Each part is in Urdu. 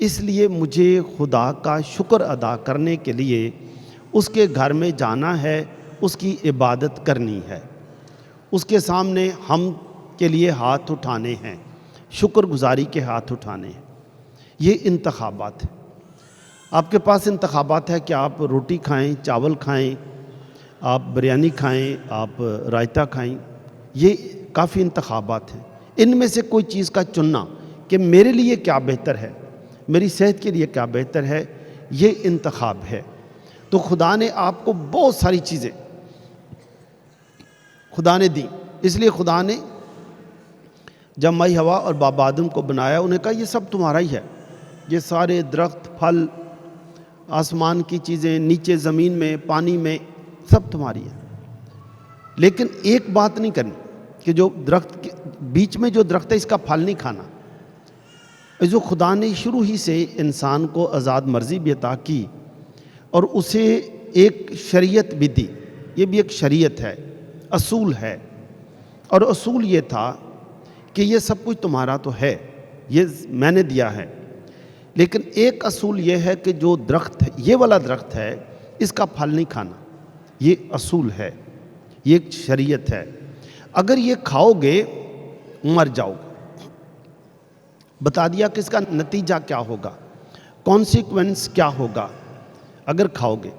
اس لیے مجھے خدا کا شکر ادا کرنے کے لیے اس کے گھر میں جانا ہے، اس کی عبادت کرنی ہے، اس کے سامنے ہم کے لیے ہاتھ اٹھانے ہیں، شکر گزاری کے ہاتھ اٹھانے ہیں۔ یہ انتخابات ہیں۔ آپ کے پاس انتخابات ہے کہ آپ روٹی کھائیں، چاول کھائیں، آپ بریانی کھائیں، آپ رائتہ کھائیں، یہ کافی انتخابات ہیں۔ ان میں سے کوئی چیز کا چننا کہ میرے لیے کیا بہتر ہے، میری صحت کے لیے کیا بہتر ہے، یہ انتخاب ہے۔ تو خدا نے آپ کو بہت ساری چیزیں خدا نے دی، اس لیے خدا نے جب مائی ہوا اور بابا آدم کو بنایا، انہیں کہا یہ سب تمہارا ہی ہے، یہ سارے درخت، پھل، آسمان کی چیزیں، نیچے زمین میں، پانی میں، سب تمہاری ہے، لیکن ایک بات نہیں کرنی کہ جو درخت کے بیچ میں جو درخت ہے اس کا پھل نہیں کھانا۔ جو خدا نے شروع ہی سے انسان کو آزاد مرضی بھی عطا کی اور اسے ایک شریعت بھی دی، یہ بھی ایک شریعت ہے، اصول ہے، اور اصول یہ تھا کہ یہ سب کچھ تمہارا تو ہے، یہ میں نے دیا ہے، لیکن ایک اصول یہ ہے کہ جو درخت ہے، یہ والا درخت ہے، اس کا پھل نہیں کھانا، یہ اصول ہے، یہ ایک شریعت ہے۔ اگر یہ کھاؤ گے مر جاؤ گے۔ بتا دیا کہ اس کا نتیجہ کیا ہوگا، کانسیکوینس کیا ہوگا اگر کھاؤ گے۔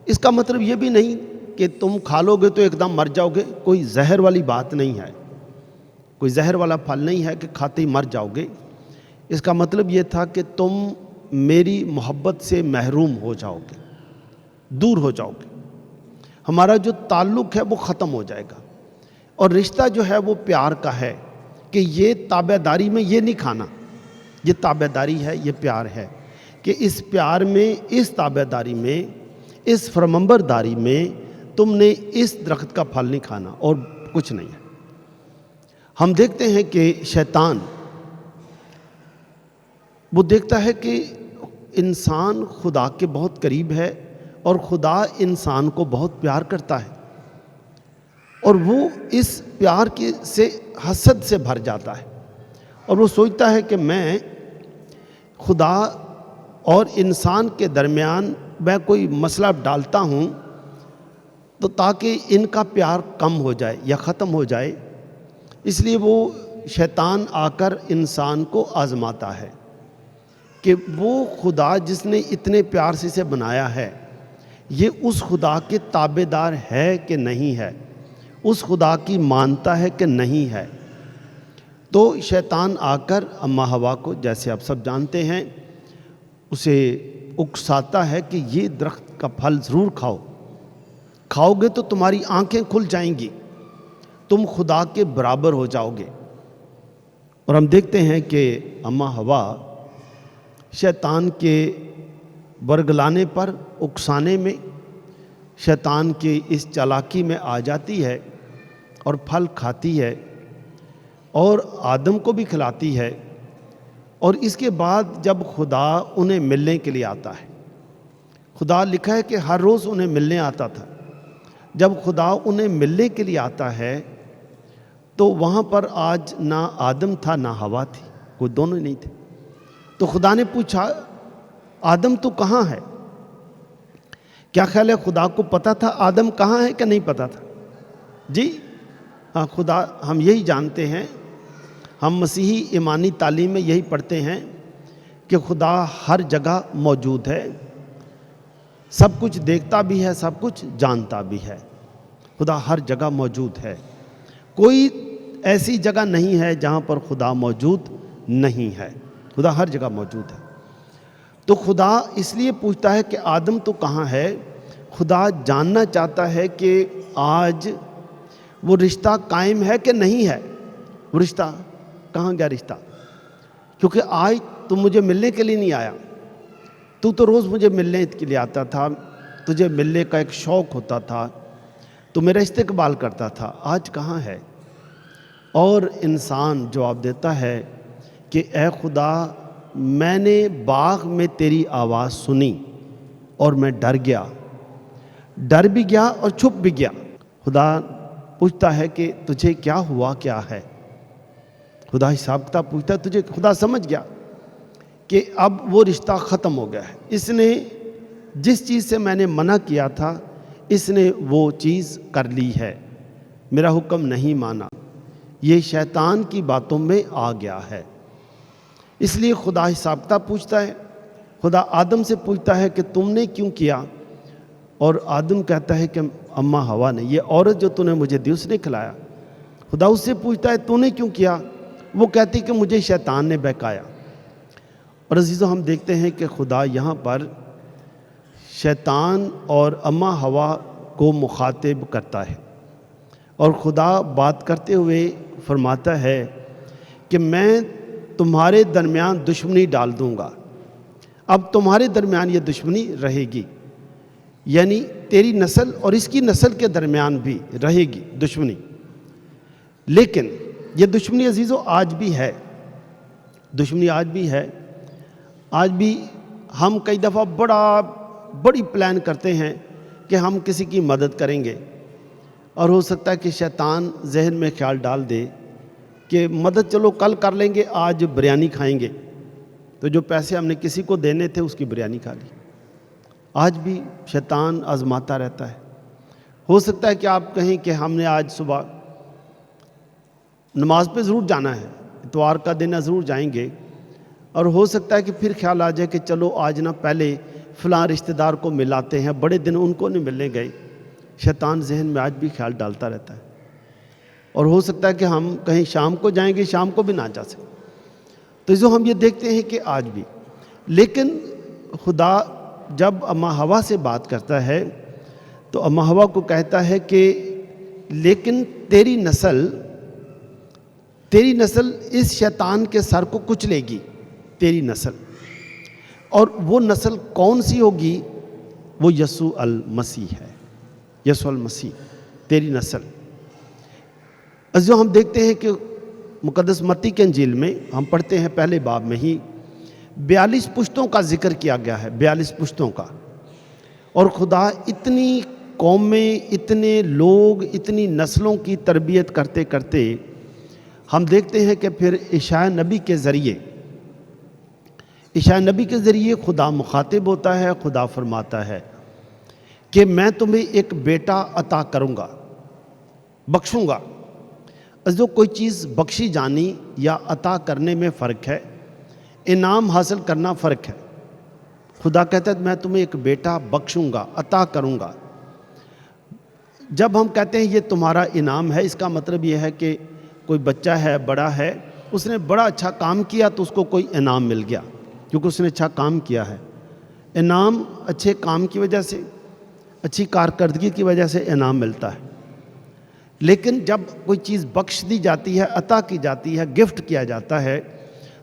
اس کا مطلب یہ بھی نہیں کہ تم کھا لو گے تو ایک دم مر جاؤ گے، کوئی زہر والی بات نہیں ہے، کوئی زہر والا پھل نہیں ہے کہ کھاتے ہی مر جاؤ گے۔ اس کا مطلب یہ تھا کہ تم میری محبت سے محروم ہو جاؤ گے، دور ہو جاؤ گے، ہمارا جو تعلق ہے وہ ختم ہو جائے گا، اور رشتہ جو ہے وہ پیار کا ہے کہ یہ تابع داری میں یہ نہیں کھانا، یہ تابع داری ہے، یہ پیار ہے کہ اس پیار میں، اس تابع داری میں، اس فرمانبرداری میں تم نے اس درخت کا پھل نہیں کھانا اور کچھ نہیں ہے۔ ہم دیکھتے ہیں کہ شیطان وہ دیکھتا ہے کہ انسان خدا کے بہت قریب ہے اور خدا انسان کو بہت پیار کرتا ہے، اور وہ اس پیار کے سے حسد سے بھر جاتا ہے، اور وہ سوچتا ہے کہ میں خدا اور انسان کے درمیان میں کوئی مسئلہ ڈالتا ہوں تو تاکہ ان کا پیار کم ہو جائے یا ختم ہو جائے، اس لیے وہ شیطان آ کر انسان کو آزماتا ہے کہ وہ خدا جس نے اتنے پیار سے اسے بنایا ہے، یہ اس خدا کے تابع دار ہے کہ نہیں ہے، اس خدا کی مانتا ہے کہ نہیں ہے۔ تو شیطان آ کر اماں ہوا کو، جیسے آپ سب جانتے ہیں، اسے اکساتا ہے کہ یہ درخت کا پھل ضرور کھاؤ، کھاؤ گے تو تمہاری آنکھیں کھل جائیں گی، تم خدا کے برابر ہو جاؤ گے۔ اور ہم دیکھتے ہیں کہ اماں ہوا شیطان کے ورگلانے پر، اکسانے میں، شیطان کی اس چالاکی میں آ جاتی ہے اور پھل کھاتی ہے اور آدم کو بھی کھلاتی ہے، اور اس کے بعد جب خدا انہیں ملنے کے لیے آتا ہے، خدا لکھا ہے کہ ہر روز انہیں ملنے آتا تھا، جب خدا انہیں ملنے کے لیے آتا ہے تو وہاں پر آج نہ آدم تھا نہ ہوا تھی، کوئی دونوں نہیں تھے۔ تو خدا نے پوچھا آدم تو کہاں ہے؟ کیا خیال ہے خدا کو پتا تھا آدم کہاں ہے کہ نہیں پتا تھا؟ جی ہاں، خدا، ہم یہی جانتے ہیں، ہم مسیحی ایمانی تعلیم میں یہی پڑھتے ہیں کہ خدا ہر جگہ موجود ہے، سب کچھ دیکھتا بھی ہے، سب کچھ جانتا بھی ہے، خدا ہر جگہ موجود ہے، کوئی ایسی جگہ نہیں ہے جہاں پر خدا موجود نہیں ہے، خدا ہر جگہ موجود ہے۔ تو خدا اس لیے پوچھتا ہے کہ آدم تو کہاں ہے؟ خدا جاننا چاہتا ہے کہ آج وہ رشتہ قائم ہے کہ نہیں ہے، وہ رشتہ کہاں گیا رشتہ؟ کیونکہ آج تم مجھے ملنے کے لیے نہیں آیا، تو روز مجھے ملنے کے لیے آتا تھا، تجھے ملنے کا ایک شوق ہوتا تھا، تو میرا استقبال کرتا تھا، آج کہاں ہے؟ اور انسان جواب دیتا ہے کہ اے خدا، میں نے باغ میں تیری آواز سنی اور میں ڈر گیا، ڈر بھی گیا اور چھپ بھی گیا۔ خدا پوچھتا ہے کہ تجھے کیا ہوا، کیا ہے؟ خدا حساب کتاب پوچھتا ہے تجھے، خدا سمجھ گیا کہ اب وہ رشتہ ختم ہو گیا ہے، اس نے جس چیز سے میں نے منع کیا تھا اس نے وہ چیز کر لی ہے، میرا حکم نہیں مانا، یہ شیطان کی باتوں میں آ گیا ہے۔ اس لیے خدا حساب کتاب پوچھتا ہے، خدا آدم سے پوچھتا ہے کہ تم نے کیوں کیا، اور آدم کہتا ہے کہ اماں ہوا نے، یہ عورت جو تو نے مجھے دی اس نے کھلایا۔ خدا اس سے پوچھتا ہے تو نے کیوں کیا، وہ کہتی کہ مجھے شیطان نے بہکایا۔ اور عزیزو ہم دیکھتے ہیں کہ خدا یہاں پر شیطان اور اماں ہوا کو مخاطب کرتا ہے، اور خدا بات کرتے ہوئے فرماتا ہے کہ میں تمہارے درمیان دشمنی ڈال دوں گا، اب تمہارے درمیان یہ دشمنی رہے گی، یعنی تیری نسل اور اس کی نسل کے درمیان بھی رہے گی دشمنی۔ لیکن یہ دشمنی عزیزو آج بھی ہے، دشمنی آج بھی ہے۔ آج بھی ہم کئی دفعہ بڑی پلان کرتے ہیں کہ ہم کسی کی مدد کریں گے، اور ہو سکتا ہے کہ شیطان ذہن میں خیال ڈال دے کہ مدد چلو کل کر لیں گے، آج بریانی کھائیں گے، تو جو پیسے ہم نے کسی کو دینے تھے اس کی بریانی کھا لی۔ آج بھی شیطان آزماتا رہتا ہے۔ ہو سکتا ہے کہ آپ کہیں کہ ہم نے آج صبح نماز پہ ضرور جانا ہے، اتوار کا دن ہے ضرور جائیں گے، اور ہو سکتا ہے کہ پھر خیال آ جائے کہ چلو آج نہ پہلے فلاں رشتہ دار کو ملاتے ہیں، بڑے دن ان کو نہیں ملنے گئے۔ شیطان ذہن میں آج بھی خیال ڈالتا رہتا ہے۔ اور ہو سکتا ہے کہ ہم کہیں شام کو جائیں گے، شام کو بھی نہ جا سکیں۔ تو جو ہم یہ دیکھتے ہیں کہ آج بھی، لیکن خدا جب اماں ہوا سے بات کرتا ہے تو اماں ہوا کو کہتا ہے کہ لیکن تیری نسل اس شیطان کے سر کو کچلے گی، تیری نسل، اور وہ نسل کون سی ہوگی؟ وہ یسوع المسیح ہے، یسوع المسیح تیری نسل۔ جو ہم دیکھتے ہیں کہ مقدس متی کے انجیل میں ہم پڑھتے ہیں پہلے باب میں ہی 42 پشتوں کا ذکر کیا گیا ہے، 42 پشتوں کا، اور خدا اتنی قومیں، اتنے لوگ، اتنی نسلوں کی تربیت کرتے کرتے ہم دیکھتے ہیں کہ پھر اشعیاء نبی کے ذریعے خدا مخاطب ہوتا ہے، خدا فرماتا ہے کہ میں تمہیں ایک بیٹا عطا کروں گا، بخشوں گا۔ جو کوئی چیز بخشی جانی یا عطا کرنے میں فرق ہے، انعام حاصل کرنا فرق ہے۔ خدا کہتا ہے میں تمہیں ایک بیٹا بخشوں گا، عطا کروں گا۔ جب ہم کہتے ہیں یہ تمہارا انعام ہے، اس کا مطلب یہ ہے کہ کوئی بچہ ہے، بڑا ہے، اس نے بڑا اچھا کام کیا تو اس کو کوئی انعام مل گیا کیونکہ اس نے اچھا کام کیا ہے۔ انعام اچھے کام کی وجہ سے، اچھی کارکردگی کی وجہ سے انعام ملتا ہے۔ لیکن جب کوئی چیز بخش دی جاتی ہے، عطا کی جاتی ہے، گفٹ کیا جاتا ہے،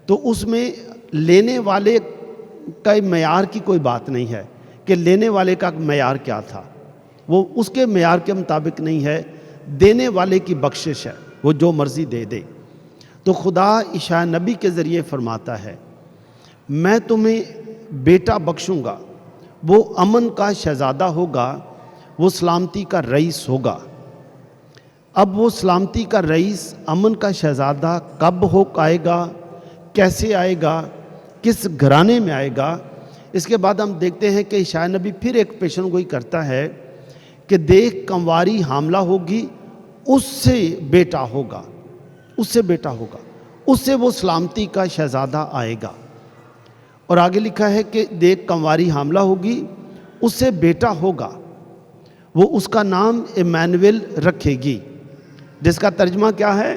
تو اس میں لینے والے کا معیار کی کوئی بات نہیں ہے کہ لینے والے کا معیار کیا تھا، وہ اس کے معیار کے مطابق نہیں ہے، دینے والے کی بخشش ہے، وہ جو مرضی دے دے۔ تو خدا اشعیاء نبی کے ذریعے فرماتا ہے میں تمہیں بیٹا بخشوں گا، وہ امن کا شہزادہ ہوگا، وہ سلامتی کا رئیس ہوگا۔ اب وہ سلامتی کا رئیس، امن کا شہزادہ کب آئے گا، کیسے آئے گا، کس گھرانے میں آئے گا؟ اس کے بعد ہم دیکھتے ہیں کہ اشعیاء نبی پھر ایک پیشن گوئی کرتا ہے کہ دیکھ کنواری حاملہ ہوگی، اس سے بیٹا ہوگا، اس سے وہ سلامتی کا شہزادہ آئے گا۔ اور آگے لکھا ہے کہ دیکھ کنواری حاملہ ہوگی، اس سے بیٹا ہوگا، وہ اس کا نام ایمانویل رکھے گی، جس کا ترجمہ کیا ہے؟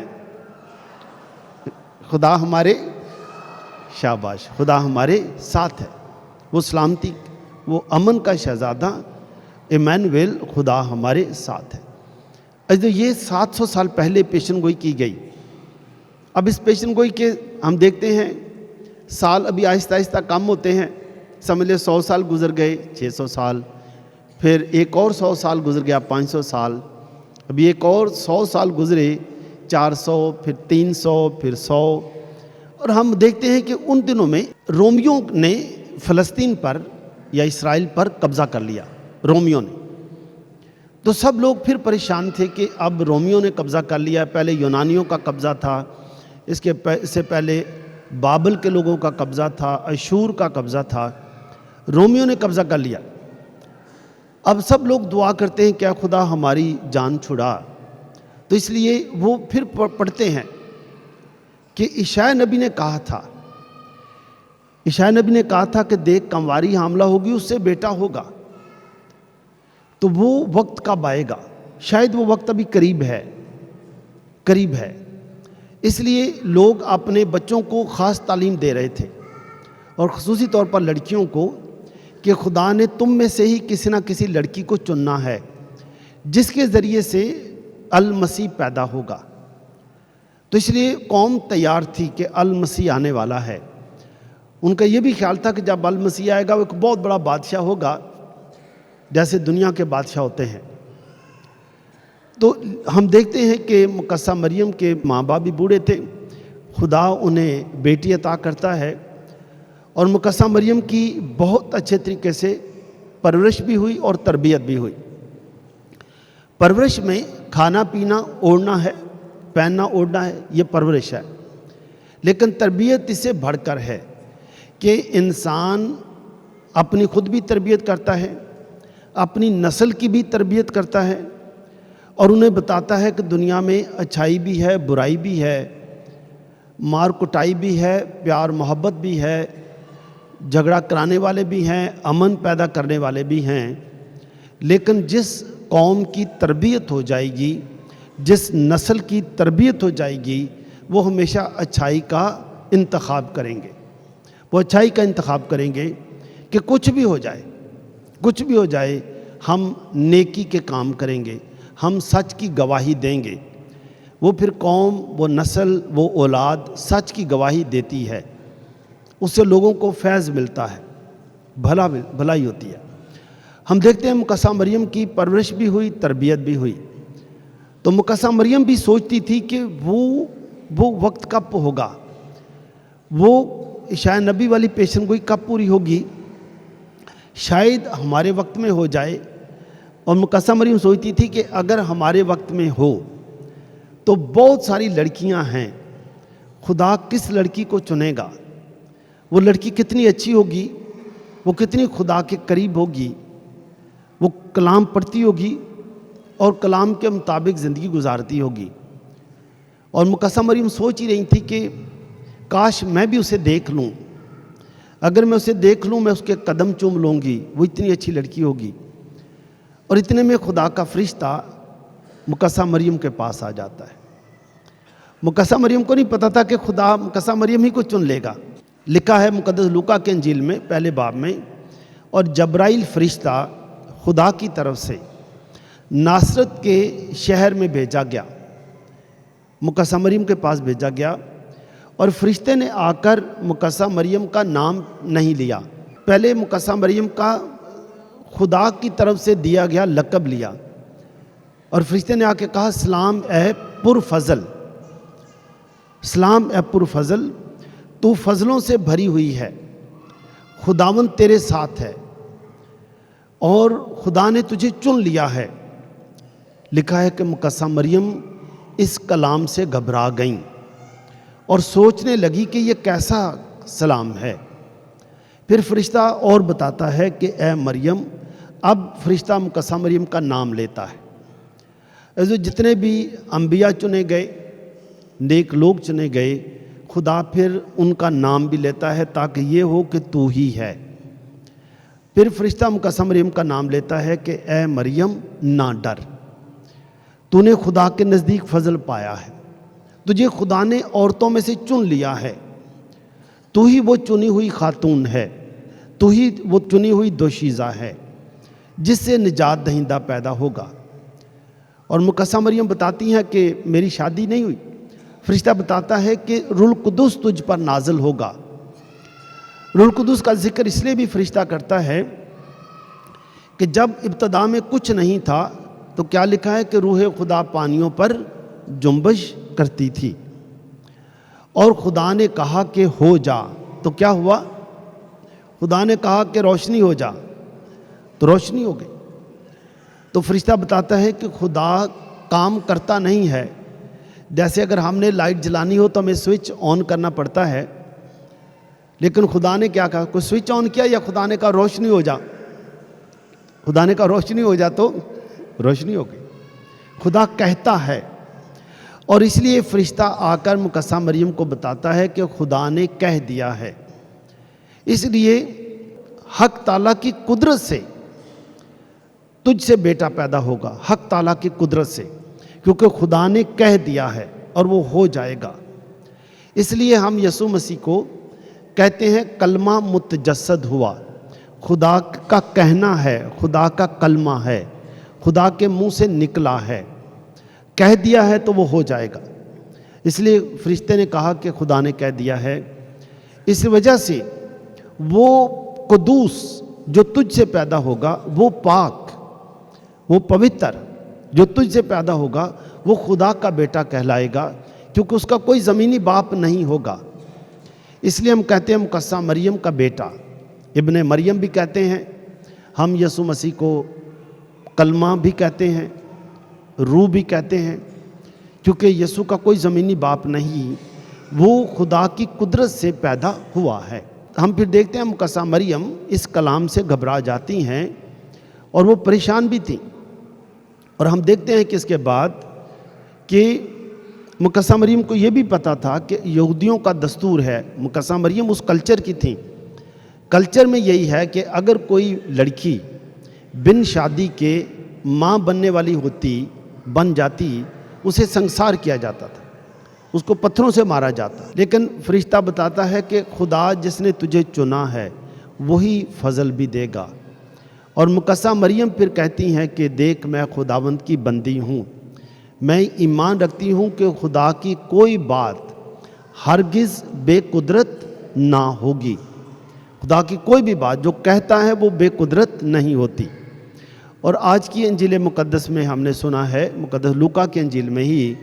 خدا ہمارے شاباش، خدا ہمارے ساتھ ہے۔ وہ سلامتی، وہ امن کا شہزادہ ایمانویل، خدا ہمارے ساتھ ہے۔ یہ 700 سال پہلے پیشن گوئی کی گئی۔ اب اس پیشن گوئی کے ہم دیکھتے ہیں سال ابھی آہستہ آہستہ کم ہوتے ہیں، سمجھ لے 100 سال گزر گئے، 600 سال، پھر ایک اور 100 سال گزر گیا، 500 سال، ابھی ایک اور 100 سال گزرے، 400، پھر 300، پھر 100۔ اور ہم دیکھتے ہیں کہ ان دنوں میں رومیوں نے فلسطین پر یا اسرائیل پر قبضہ کر لیا، رومیوں نے۔ تو سب لوگ پھر پریشان تھے کہ اب رومیوں نے قبضہ کر لیا، پہلے یونانیوں کا قبضہ تھا، اس سے پہلے بابل کے لوگوں کا قبضہ تھا، اشور کا قبضہ تھا، رومیوں نے قبضہ کر لیا۔ اب سب لوگ دعا کرتے ہیں کیا خدا ہماری جان چھڑا، تو اس لیے وہ پھر پڑھتے ہیں کہ عیسیٰ نبی نے کہا تھا، عیسیٰ نبی نے کہا تھا کہ دیکھ کنواری حاملہ ہوگی، اس سے بیٹا ہوگا، تو وہ وقت کب آئے گا؟ شاید وہ وقت ابھی قریب ہے۔ اس لیے لوگ اپنے بچوں کو خاص تعلیم دے رہے تھے، اور خصوصی طور پر لڑکیوں کو، کہ خدا نے تم میں سے ہی کسی نہ کسی لڑکی کو چننا ہے جس کے ذریعے سے المسیح پیدا ہوگا۔ تو اس لیے قوم تیار تھی کہ المسیح آنے والا ہے۔ ان کا یہ بھی خیال تھا کہ جب المسیح آئے گا وہ ایک بہت بڑا بادشاہ ہوگا، جیسے دنیا کے بادشاہ ہوتے ہیں۔ تو ہم دیکھتے ہیں کہ مقدسہ مریم کے ماں باپ بھی بوڑھے تھے، خدا انہیں بیٹی عطا کرتا ہے، اور مقدسہ مریم کی بہت اچھے طریقے سے پرورش بھی ہوئی اور تربیت بھی ہوئی۔ پرورش میں کھانا پینا اوڑھنا ہے، پہننا اوڑھنا ہے، یہ پرورش ہے، لیکن تربیت اس سے بڑھ کر ہے کہ انسان اپنی خود بھی تربیت کرتا ہے، اپنی نسل کی بھی تربیت کرتا ہے، اور انہیں بتاتا ہے کہ دنیا میں اچھائی بھی ہے، برائی بھی ہے، مار کٹائی بھی ہے، پیار محبت بھی ہے، جھگڑا کرانے والے بھی ہیں، امن پیدا کرنے والے بھی ہیں۔ لیکن جس قوم کی تربیت ہو جائے گی، جس نسل کی تربیت ہو جائے گی، وہ ہمیشہ اچھائی کا انتخاب کریں گے، وہ اچھائی کا انتخاب کریں گے کہ کچھ بھی ہو جائے ہم نیکی کے کام کریں گے، ہم سچ کی گواہی دیں گے۔ وہ پھر قوم، وہ نسل، وہ اولاد سچ کی گواہی دیتی ہے، اس سے لوگوں کو فیض ملتا ہے، بھلائی ہوتی ہے۔ ہم دیکھتے ہیں مقدسہ مریم کی پرورش بھی ہوئی، تربیت بھی ہوئی۔ تو مقدسہ مریم بھی سوچتی تھی کہ وہ وقت کب ہوگا، وہ عیسیٰ نبی والی پیشن گوئی کب پوری ہوگی، شاید ہمارے وقت میں ہو جائے۔ اور مقدسہ مریم سوچتی تھی کہ اگر ہمارے وقت میں ہو تو بہت ساری لڑکیاں ہیں، خدا کس لڑکی کو چنے گا، وہ لڑکی کتنی اچھی ہوگی، وہ کتنی خدا کے قریب ہوگی، وہ کلام پڑھتی ہوگی اور کلام کے مطابق زندگی گزارتی ہوگی۔ اور مقدسہ مریم سوچ ہی رہی تھی کہ کاش میں بھی اسے دیکھ لوں، اگر میں اسے دیکھ لوں میں اس کے قدم چوم لوں گی، وہ اتنی اچھی لڑکی ہوگی۔ اور اتنے میں خدا کا فرشتہ مقدسہ مریم کے پاس آ جاتا ہے۔ مقدسہ مریم کو نہیں پتا تھا کہ خدا مقدسہ مریم ہی کو چن لے گا۔ لکھا ہے مقدس لوکا کے انجیل میں پہلے باب میں، اور جبرائیل فرشتہ خدا کی طرف سے ناصرت کے شہر میں بھیجا گیا، مقدسہ مریم کے پاس بھیجا گیا، اور فرشتے نے آ کر مقدسہ مریم کا نام نہیں لیا، پہلے مقدسہ مریم کا خدا کی طرف سے دیا گیا لقب لیا، اور فرشتے نے آ کے کہا سلام اے پرفضل، سلام اے پرفضل، تو فضلوں سے بھری ہوئی ہے، خداوند تیرے ساتھ ہے اور خدا نے تجھے چن لیا ہے۔ لکھا ہے کہ مقدسہ مریم اس کلام سے گھبرا گئیں اور سوچنے لگی کہ یہ کیسا سلام ہے۔ پھر فرشتہ اور بتاتا ہے کہ اے مریم، اب فرشتہ مقدسہ مریم کا نام لیتا ہے۔ جتنے بھی انبیاء چنے گئے، نیک لوگ چنے گئے، خدا پھر ان کا نام بھی لیتا ہے تاکہ یہ ہو کہ تو ہی ہے۔ پھر فرشتہ مقدسہ مریم کا نام لیتا ہے کہ اے مریم نہ ڈر، تو نے خدا کے نزدیک فضل پایا ہے، تجھے خدا نے عورتوں میں سے چن لیا ہے، تو ہی وہ چنی ہوئی خاتون ہے، تو ہی وہ چنی ہوئی دوشیزہ ہے جس سے نجات دہندہ پیدا ہوگا۔ اور مقدسہ مریم بتاتی ہیں کہ میری شادی نہیں ہوئی، فرشتہ بتاتا ہے کہ روح القدس تجھ پر نازل ہوگا۔ روح القدس کا ذکر اس لیے بھی فرشتہ کرتا ہے کہ جب ابتدا میں کچھ نہیں تھا تو کیا لکھا ہے کہ روح خدا پانیوں پر جنبش کرتی تھی، اور خدا نے کہا کہ ہو جا، تو کیا ہوا؟ خدا نے کہا کہ روشنی ہو جا، تو روشنی ہو گئی۔ تو فرشتہ بتاتا ہے کہ خدا کام کرتا نہیں ہے، جیسے اگر ہم نے لائٹ جلانی ہو تو ہمیں سوئچ آن کرنا پڑتا ہے، لیکن خدا نے کیا کہا؟ کوئی سوئچ آن کیا یا خدا نے کہا روشنی ہو جا؟ خدا نے کہا روشنی ہو جا تو روشنی ہو گئی۔ خدا کہتا ہے، اور اس لیے فرشتہ آ کر مقدسہ مریم کو بتاتا ہے کہ خدا نے کہہ دیا ہے۔ اس لیے حق تعالیٰ کی قدرت سے تجھ سے بیٹا پیدا ہوگا، حق تعالیٰ کی قدرت سے، کیونکہ خدا نے کہہ دیا ہے اور وہ ہو جائے گا۔ اس لیے ہم یسوع مسیح کو کہتے ہیں کلمہ متجسد ہوا، خدا کا کہنا ہے، خدا کا کلمہ ہے، خدا کے منہ سے نکلا ہے، کہہ دیا ہے تو وہ ہو جائے گا۔ اس لیے فرشتے نے کہا کہ خدا نے کہہ دیا ہے، اس وجہ سے وہ قدوس جو تجھ سے پیدا ہوگا، وہ پاک، وہ پوتر جو تجھ سے پیدا ہوگا، وہ خدا کا بیٹا کہلائے گا، کیونکہ اس کا کوئی زمینی باپ نہیں ہوگا۔ اس لیے ہم کہتے ہیں مقدسہ مریم کا بیٹا، ابن مریم بھی کہتے ہیں، ہم یسوع مسیح کو کلمہ بھی کہتے ہیں، روح بھی کہتے ہیں، کیونکہ یسوع کا کوئی زمینی باپ نہیں، وہ خدا کی قدرت سے پیدا ہوا ہے۔ ہم پھر دیکھتے ہیں مقدسہ مریم اس کلام سے گھبرا جاتی ہیں اور وہ پریشان بھی تھیں، اور ہم دیکھتے ہیں کہ اس کے بعد کہ مقدسہ مریم کو یہ بھی پتہ تھا کہ یہودیوں کا دستور ہے، مقدسہ مریم اس کلچر کی تھیں، کلچر میں یہی ہے کہ اگر کوئی لڑکی بن شادی کے ماں بننے والی بن جاتی، اسے سنسار کیا جاتا تھا، اس کو پتھروں سے مارا جاتا۔ لیکن فرشتہ بتاتا ہے کہ خدا جس نے تجھے چنا ہے وہی فضل بھی دے گا، اور مقدسہ مریم پھر کہتی ہیں کہ دیکھ میں خداوند کی بندی ہوں، میں ایمان رکھتی ہوں کہ خدا کی کوئی بات ہرگز بے قدرت نہ ہوگی، خدا کی کوئی بھی بات جو کہتا ہے وہ بے قدرت نہیں ہوتی۔ اور آج کی انجیل مقدس میں ہم نے سنا ہے، مقدس لوکا کی انجیل میں ہی،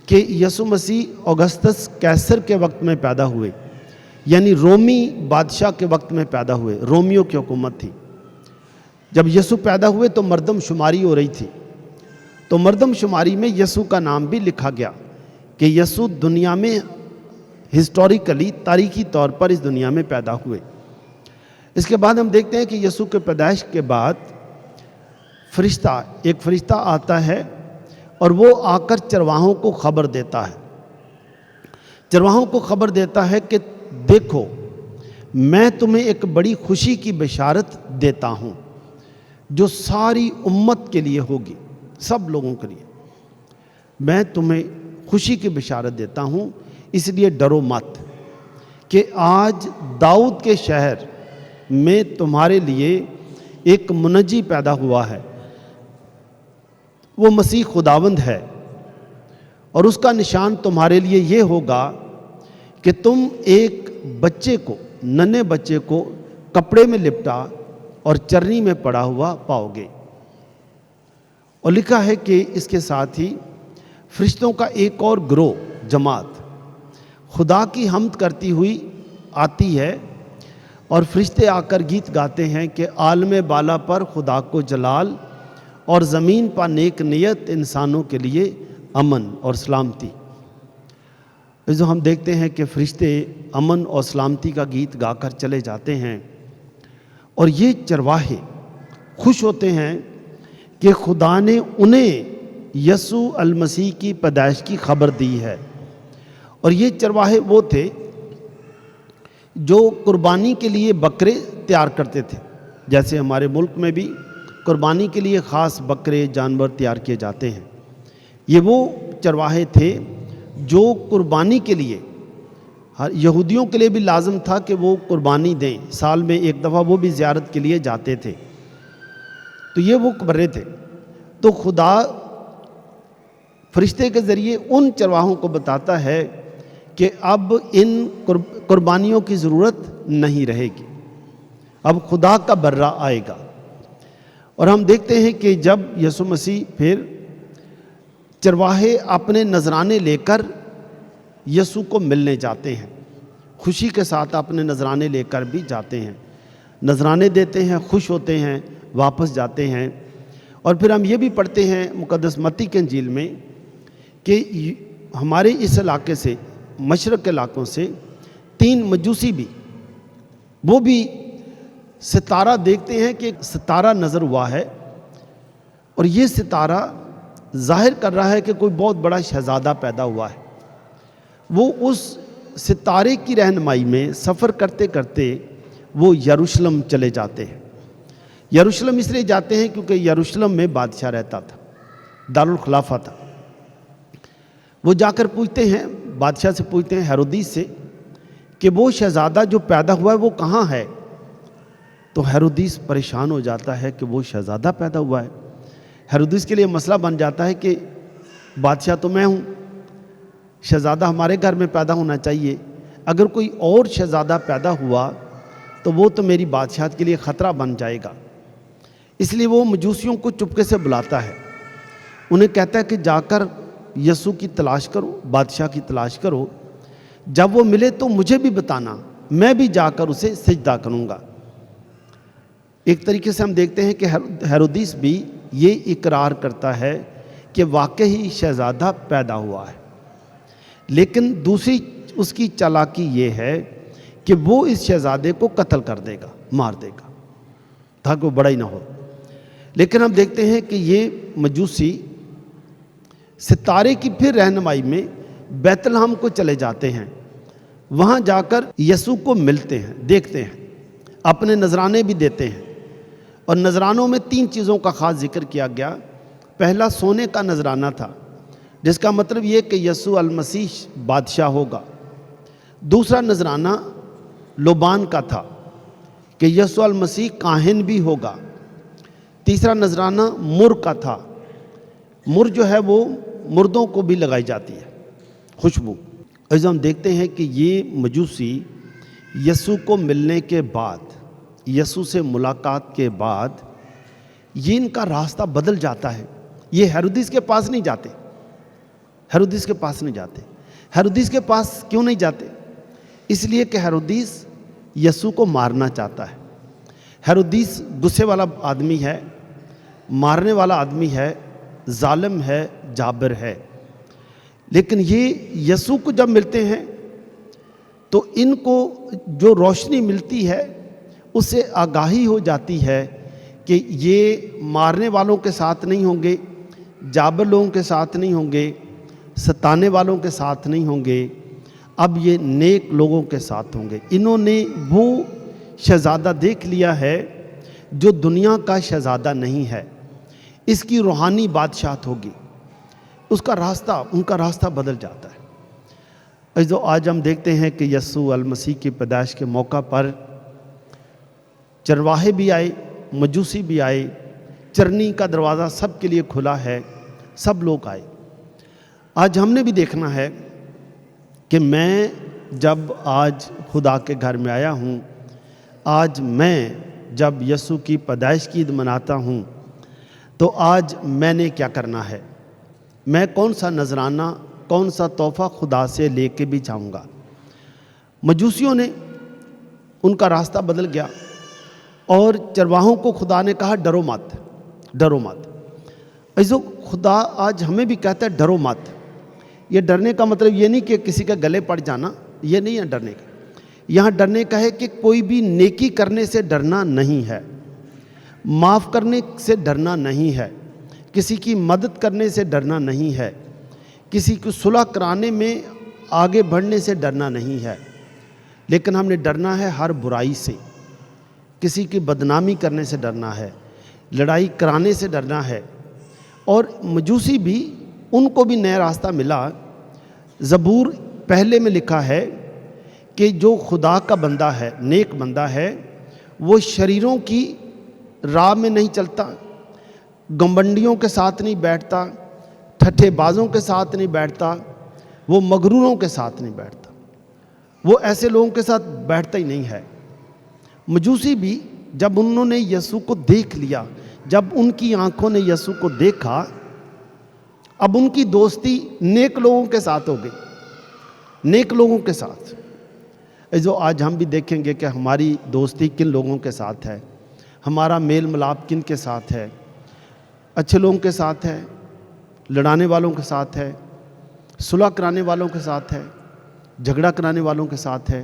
کہ یسوع مسیح اگستس کیسر کے وقت میں پیدا ہوئے، یعنی رومی بادشاہ کے وقت میں پیدا ہوئے، رومیوں کی حکومت تھی۔ جب یسوع پیدا ہوئے تو مردم شماری ہو رہی تھی، تو مردم شماری میں یسوع کا نام بھی لکھا گیا کہ یسوع دنیا میں ہسٹوریکلی، تاریخی طور پر اس دنیا میں پیدا ہوئے۔ اس کے بعد ہم دیکھتے ہیں کہ یسوع کے پیدائش کے بعد ایک فرشتہ آتا ہے اور وہ آ کر چرواہوں کو خبر دیتا ہے، چرواہوں کو خبر دیتا ہے کہ دیکھو میں تمہیں ایک بڑی خوشی کی بشارت دیتا ہوں جو ساری امت کے لیے ہوگی، سب لوگوں کے لیے میں تمہیں خوشی کی بشارت دیتا ہوں، اس لیے ڈرو مت کہ آج داؤد کے شہر میں تمہارے لیے ایک منجی پیدا ہوا ہے، وہ مسیح خداوند ہے، اور اس کا نشان تمہارے لیے یہ ہوگا کہ تم ایک بچے کو، ننھے بچے کو کپڑے میں لپٹا اور چرنی میں پڑا ہوا پاؤ گے۔ اور لکھا ہے کہ اس کے ساتھ ہی فرشتوں کا ایک اور گروہ، جماعت خدا کی حمد کرتی ہوئی آتی ہے، اور فرشتے آ کر گیت گاتے ہیں کہ عالم بالا پر خدا کو جلال، اور زمین پر نیک نیت انسانوں کے لیے امن اور سلامتی۔ جو ہم دیکھتے ہیں کہ فرشتے امن اور سلامتی کا گیت گا کر چلے جاتے ہیں، اور یہ چرواہے خوش ہوتے ہیں کہ خدا نے انہیں یسوع المسیح کی پیدائش کی خبر دی ہے۔ اور یہ چرواہے وہ تھے جو قربانی کے لیے بکرے تیار کرتے تھے، جیسے ہمارے ملک میں بھی قربانی کے لیے خاص بکرے جانور تیار کیے جاتے ہیں۔ یہ وہ چرواہے تھے جو قربانی کے لیے، یہودیوں کے لیے بھی لازم تھا کہ وہ قربانی دیں، سال میں ایک دفعہ وہ بھی زیارت کے لیے جاتے تھے، تو یہ وہ بکرے تھے۔ تو خدا فرشتے کے ذریعے ان چرواہوں کو بتاتا ہے کہ اب ان قربانیوں کی ضرورت نہیں رہے گی، اب خدا کا برہ آئے گا۔ اور ہم دیکھتے ہیں کہ جب یسوع مسیح پھر چرواہے اپنے نذرانے لے کر یسوع کو ملنے جاتے ہیں، خوشی کے ساتھ اپنے نذرانے لے کر بھی جاتے ہیں، نذرانے دیتے ہیں، خوش ہوتے ہیں، واپس جاتے ہیں۔ اور پھر ہم یہ بھی پڑھتے ہیں مقدس متی کے انجیل میں کہ ہمارے اس علاقے سے، مشرق کے علاقوں سے 3 مجوسی بھی وہ بھی ستارہ دیکھتے ہیں کہ ایک ستارہ نظر ہوا ہے اور یہ ستارہ ظاہر کر رہا ہے کہ کوئی بہت بڑا شہزادہ پیدا ہوا ہے۔ وہ اس ستارے کی رہنمائی میں سفر کرتے کرتے وہ یروشلم چلے جاتے ہیں۔ یروشلم اس لیے جاتے ہیں کیونکہ یروشلم میں بادشاہ رہتا تھا، دارالخلافہ تھا۔ وہ جا کر پوچھتے ہیں، بادشاہ سے پوچھتے ہیں، ہیرودیس سے، کہ وہ شہزادہ جو پیدا ہوا ہے وہ کہاں ہے؟ تو ہیرودیس پریشان ہو جاتا ہے کہ وہ شہزادہ پیدا ہوا ہے۔ ہیرودیس کے لیے مسئلہ بن جاتا ہے کہ بادشاہ تو میں ہوں، شہزادہ ہمارے گھر میں پیدا ہونا چاہیے، اگر کوئی اور شہزادہ پیدا ہوا تو وہ تو میری بادشاہت کے لیے خطرہ بن جائے گا۔ اس لیے وہ مجوسیوں کو چپکے سے بلاتا ہے، انہیں کہتا ہے کہ جا کر یسوع کی تلاش کرو، بادشاہ کی تلاش کرو، جب وہ ملے تو مجھے بھی بتانا، میں بھی جا کر اسے سجدہ کروں گا۔ ایک طریقے سے ہم دیکھتے ہیں کہ ہیرودیس بھی یہ اقرار کرتا ہے کہ واقعی شہزادہ پیدا ہوا ہے، لیکن دوسری اس کی چالاکی یہ ہے کہ وہ اس شہزادے کو قتل کر دے گا، مار دے گا تاکہ وہ بڑا ہی نہ ہو۔ لیکن ہم دیکھتے ہیں کہ یہ مجوسی ستارے کی پھر رہنمائی میں بیت لحم کو چلے جاتے ہیں، وہاں جا کر یسوع کو ملتے ہیں، دیکھتے ہیں، اپنے نذرانے بھی دیتے ہیں۔ اور نذرانوں میں 3 چیزوں کا خاص ذکر کیا گیا۔ پہلا سونے کا نذرانہ تھا، جس کا مطلب یہ کہ یسوع المسیح بادشاہ ہوگا۔ دوسرا نذرانہ لوبان کا تھا کہ یسوع المسیح کاہن بھی ہوگا۔ تیسرا نذرانہ مر کا تھا، مر جو ہے وہ مردوں کو بھی لگائی جاتی ہے، خوشبو۔ اس ہم دیکھتے ہیں کہ یہ مجوسی یسوع کو ملنے کے بعد، یسوع سے ملاقات کے بعد، یہ ان کا راستہ بدل جاتا ہے۔ یہ ہیرودیس کے پاس نہیں جاتے، ہیرودیس کے پاس نہیں جاتے۔ ہیرودیس کے پاس کیوں نہیں جاتے؟ اس لیے کہ ہیرودیس یسوع کو مارنا چاہتا ہے۔ ہیرودیس غصے والا آدمی ہے، مارنے والا آدمی ہے، ظالم ہے، جابر ہے۔ لیکن یہ یسوع کو جب ملتے ہیں تو ان کو جو روشنی ملتی ہے اس سے آگاہی ہو جاتی ہے کہ یہ مارنے والوں کے ساتھ نہیں ہوں گے، جابر لوگوں کے ساتھ نہیں ہوں گے، ستانے والوں کے ساتھ نہیں ہوں گے، اب یہ نیک لوگوں کے ساتھ ہوں گے۔ انہوں نے وہ شہزادہ دیکھ لیا ہے جو دنیا کا شہزادہ نہیں ہے، اس کی روحانی بادشاہت ہوگی۔ اس کا راستہ، ان کا راستہ بدل جاتا ہے۔ آج ہم دیکھتے ہیں کہ یسوع المسیح کی پیدائش کے موقع پر چرواہے بھی آئے، مجوسی بھی آئے، چرنی کا دروازہ سب کے لیے کھلا ہے، سب لوگ آئے۔ آج ہم نے بھی دیکھنا ہے کہ میں جب آج خدا کے گھر میں آیا ہوں، آج میں جب یسوع کی پیدائش کی عید مناتا ہوں، تو آج میں نے کیا کرنا ہے؟ میں کون سا نذرانہ، کون سا تحفہ خدا سے لے کے بھی جاؤں گا؟ مجوسیوں نے، ان کا راستہ بدل گیا، اور چرواہوں کو خدا نے کہا ڈرو مت، ڈرو مت۔ خدا آج ہمیں بھی کہتا ہے ڈرو مت۔ یہ ڈرنے کا مطلب یہ نہیں کہ کسی کے گلے پڑ جانا، یہ نہیں ہے ڈرنے کا۔ یہاں ڈرنے کا ہے کہ کوئی بھی نیکی کرنے سے ڈرنا نہیں ہے، معاف کرنے سے ڈرنا نہیں ہے، کسی کی مدد کرنے سے ڈرنا نہیں ہے، کسی کو صلح کرانے میں آگے بڑھنے سے ڈرنا نہیں ہے، لیکن ہم نے ڈرنا ہے ہر برائی سے، کسی کی بدنامی کرنے سے ڈرنا ہے، لڑائی کرانے سے ڈرنا ہے۔ اور مجوسی بھی، ان کو بھی نیا راستہ ملا۔ زبور پہلے میں لکھا ہے کہ جو خدا کا بندہ ہے، نیک بندہ ہے، وہ شریروں کی راہ میں نہیں چلتا، گھمنڈیوں کے ساتھ نہیں بیٹھتا، ٹھٹھے بازوں کے ساتھ نہیں بیٹھتا، وہ مغروروں کے ساتھ نہیں بیٹھتا، وہ ایسے لوگوں کے ساتھ بیٹھتا ہی نہیں ہے۔ مجوسی بھی جب انہوں نے یسوع کو دیکھ لیا، جب ان کی آنکھوں نے یسوع کو دیکھا، اب ان کی دوستی نیک لوگوں کے ساتھ ہو گئی، نیک لوگوں کے ساتھ۔ آج ہم بھی دیکھیں گے کہ ہماری دوستی کن لوگوں کے ساتھ ہے، ہمارا میل ملاپ کن کے ساتھ ہے۔ اچھے لوگوں کے ساتھ ہے، لڑانے والوں کے ساتھ ہے، صلح کرانے والوں کے ساتھ ہے، جھگڑا کرانے والوں کے ساتھ ہے،